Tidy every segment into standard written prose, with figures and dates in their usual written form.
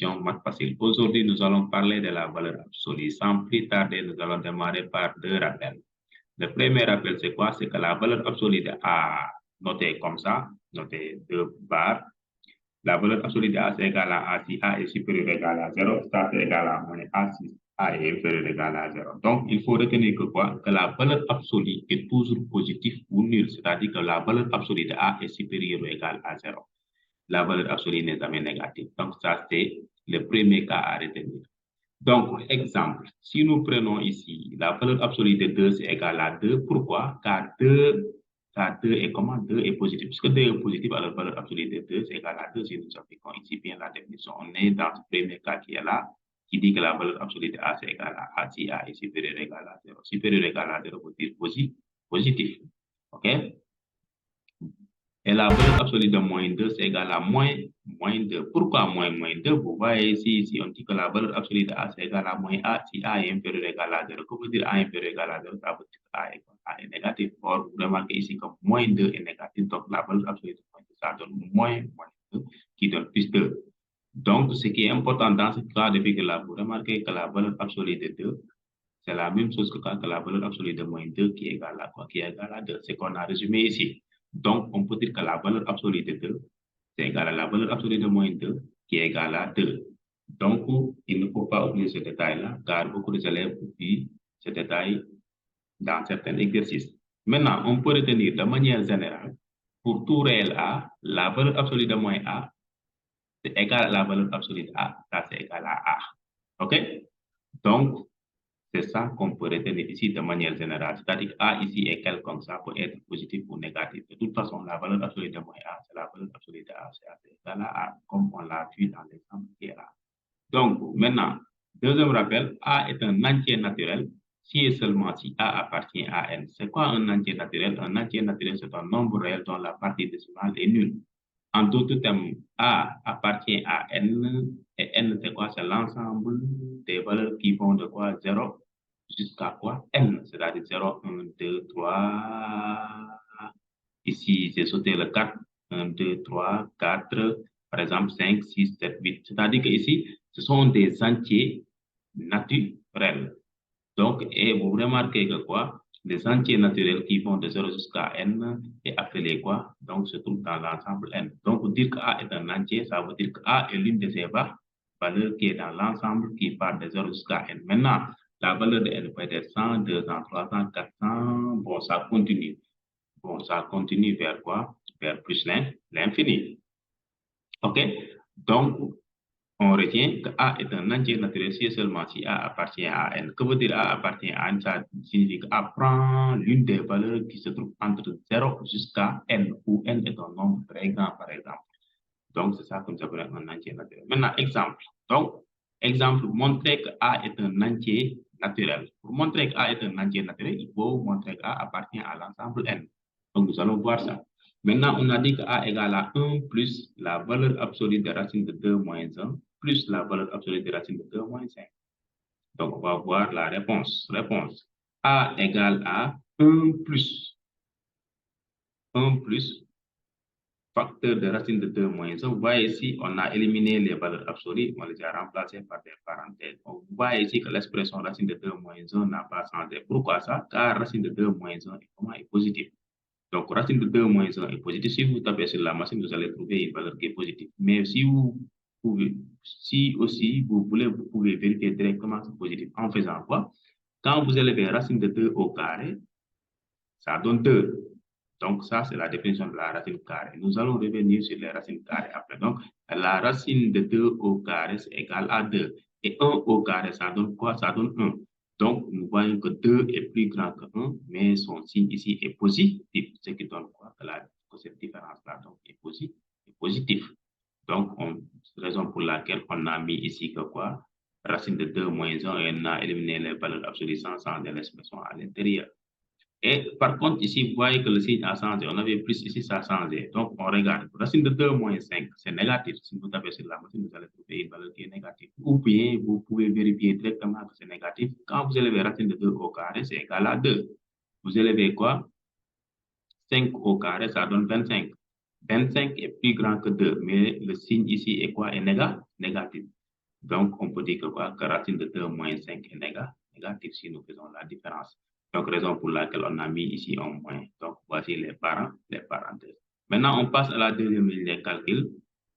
définition maths facile. Aujourd'hui, nous allons parler de la valeur absolue. Sans plus tarder, nous allons démarrer par deux rappels. Le premier rappel, c'est quoi? C'est que la valeur absolue de A, notée comme ça, notée 2 barres. La valeur absolue de A, c'est égal à A si A est supérieur ou égal à 0. Ça, c'est égal à moins A si A est inférieur ou égal à 0. Donc, il faut retenir que quoi? Que la valeur absolue est toujours positive ou nulle. C'est-à-dire que la valeur absolue de A est supérieure ou égale à 0. La valeur absolue n'est jamais négative. Donc, ça, c'est le premier cas à retenir. Donc, exemple, si nous prenons ici la valeur absolue de 2, c'est égal à 2. Pourquoi? Car 2 est comment? 2 est positif. Puisque 2 est positif, alors la valeur absolue de 2, c'est égal à 2. Si nous appliquons ici bien la définition, on est dans ce premier cas qui est là, qui dit que la valeur absolue de A, c'est égal à A si A est supérieur ou égal à 0. Supérieur ou égal à 0 veut dire positif. OK? Et la valeur absolue de moins 2, c'est égal à moins 2. Pourquoi moins 2? Vous voyez ici, on dit que la valeur absolue de A, c'est égal à moins A si A est inférieur ou égal à 0. Que veut dire A inférieur ou égal à 0? Ça veut dire que A est négatif. Or, vous remarquez ici que moins 2 est négatif. Donc, la valeur absolue de moins 2, ça donne moins 2, qui donne plus 2. Donc, ce qui est important dans ce cas de figure-là, vous remarquez que la valeur absolue de 2, c'est la même chose que la valeur absolue de moins 2 qui est égale à quoi? Qui est égale à 2. C'est qu'on a résumé ici. Donc, on peut dire que la valeur absolue de 2, c'est égal à la valeur absolue de moins 2, qui est égale à 2. Donc, il ne faut pas oublier ce détail-là, car beaucoup d'élèves oublient ce détail dans certains exercices. Maintenant, on peut retenir de manière générale, pour tout réel A, la valeur absolue de moins A, c'est égal à la valeur absolue de A, ça c'est égal à A. OK? Donc, c'est ça qu'on peut retenir ici de manière générale. C'est-à-dire que A ici est quelconque, ça peut être positif ou négatif. De toute façon, la valeur absolue de moins A, c'est la valeur absolue de A, c'est égal à A, comme on l'a vu dans l'exemple qui est là. Donc, maintenant, deuxième rappel, A est un entier naturel si et seulement si A appartient à N. C'est quoi un entier naturel? Un entier naturel, c'est un nombre réel dont la partie décimale est nulle. En d'autres termes, A appartient à N, et N, c'est quoi? C'est l'ensemble des valeurs qui vont de quoi? 0 jusqu'à quoi? N, c'est-à-dire 0, 1, 2, 3. Ici, j'ai sauté le 4, 1, 2, 3, 4, par exemple 5, 6, 7, 8. C'est-à-dire que ici, ce sont des entiers naturels. Donc, et vous remarquez que quoi? Les entiers naturels qui vont de 0 jusqu'à N est appelé quoi? Donc, se trouve dans l'ensemble N. Donc, dire que A est un entier, ça veut dire que A est l'une de ces valeurs qui est dans l'ensemble qui part de 0 jusqu'à N. Maintenant, la valeur de N peut être 100, 200, 300, 400. Bon, ça continue. Bon, ça continue vers quoi? Vers plus l'infini. OK? Donc, on retient que A est un entier naturel si et seulement si A appartient à N. Que veut dire A appartient à N? Ça signifie que A prend l'une des valeurs qui se trouve entre 0 jusqu'à N, où N est un nombre très grand, par exemple. Donc, c'est ça que nous appelons un entier naturel. Maintenant, exemple. Donc, exemple, montrer que A est un entier naturel. Pour montrer que A est un entier naturel, il faut montrer que A appartient à l'ensemble N. Donc, nous allons voir ça. Maintenant, on a dit que A égale à 1 plus la valeur absolue de racine de 2 moins 1 plus la valeur absolue de racine de 2 moins 5. Donc, on va voir la réponse. Réponse. A égale à 1 plus facteur de racine de 2 moins 1. Vous voyez ici, on a éliminé les valeurs absolues, on les a remplacées par des parenthèses. Donc, vous voyez ici que l'expression racine de 2 moins 1 n'a pas changé. Pourquoi ça? Car racine de 2 moins 1 est positive. Donc, racine de 2 moins 1 est positive. Si vous tapez sur la machine, vous allez trouver une valeur qui est positive. Mais si vous pouvez, si aussi vous voulez, vous pouvez vérifier directement c'est positif. En faisant quoi? Quand vous élevez racine de 2 au carré, ça donne 2. Donc, ça, c'est la définition de la racine carrée. Nous allons revenir sur les racines carrées après. Donc, la racine de 2 au carré, c'est égal à 2. Et 1 au carré, ça donne quoi? Ça donne 1. Donc, nous voyons que 2 est plus grand que 1, mais son signe ici est positif, ce qui donne quoi? Que cette différence-là est positif. Donc, raison pour laquelle on a mis ici que quoi? Racine de 2 moins 1, et on a éliminé les valeurs absolues sans changer l'expression à l'intérieur. Et par contre, ici, vous voyez que le signe a changé. On avait plus ici, ça a changé. Donc, on regarde. Racine de 2 moins 5, c'est négatif. Si vous tapez sur la machine, vous allez trouver une valeur qui est négative. Ou bien, vous pouvez vérifier directement que c'est négatif. Quand vous élevez racine de 2 au carré, c'est égal à 2. Vous élevez quoi? 5 au carré, ça donne 25. 25 est plus grand que 2, mais le signe ici est quoi? Est négatif. Donc, on peut dire que quoi? Que racine de 2 moins 5 est négatif si nous faisons la différence. Donc, raison pour laquelle on a mis ici un moins. Donc, voici les parenthèses. Maintenant, on passe à la deuxième ligne de calcul.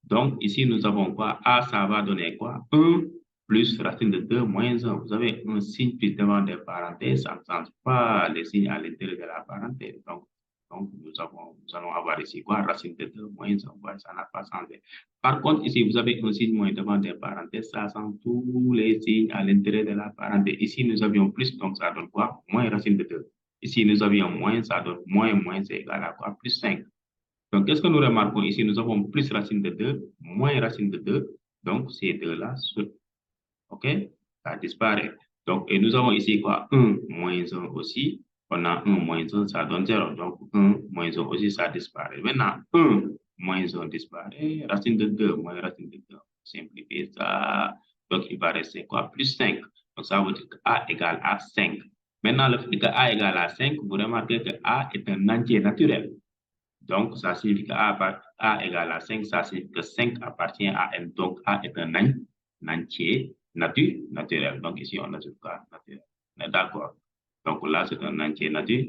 Donc, ici, nous avons quoi? A, ça va donner quoi? 1 plus racine de 2 moins 1. Vous avez un signe plus devant des parenthèses, ça ne change pas les signes à l'intérieur de la parenthèse. Donc, nous allons avoir ici quoi? Racine de 2 moins 1. Voilà, ça n'a pas changé. Par contre, ici, vous avez un signe moins devant des parenthèses, ça change tous les signes à l'intérieur de la parenthèse. Ici, nous avions plus, donc ça donne quoi? Moins racine de 2. Ici, nous avions moins, ça donne moins, c'est égal à quoi? Plus 5. Donc, qu'est-ce que nous remarquons ici? Nous avons plus racine de 2, moins racine de 2. Donc, ces deux-là sautent. OK? Ça disparaît. Donc, et nous avons ici quoi? 1 moins 1 aussi. On a 1 moins 1, ça donne 0. Donc, 1 moins 1 aussi, ça disparaît. Maintenant, 1 moins 1 disparaît. Racine de 2 moins racine de 2. Simplifier ça. Donc, il va rester quoi? Plus 5. Donc, ça veut dire que A égale à 5. Maintenant, le fait que A égale à 5, vous remarquez que A est un entier naturel. Donc, ça signifie que A égale à 5, ça signifie que 5 appartient à N. Donc, A est un entier naturel. Donc, ici, on a ce cas naturel. On est d'accord. Donc, là, c'est un entier naturel.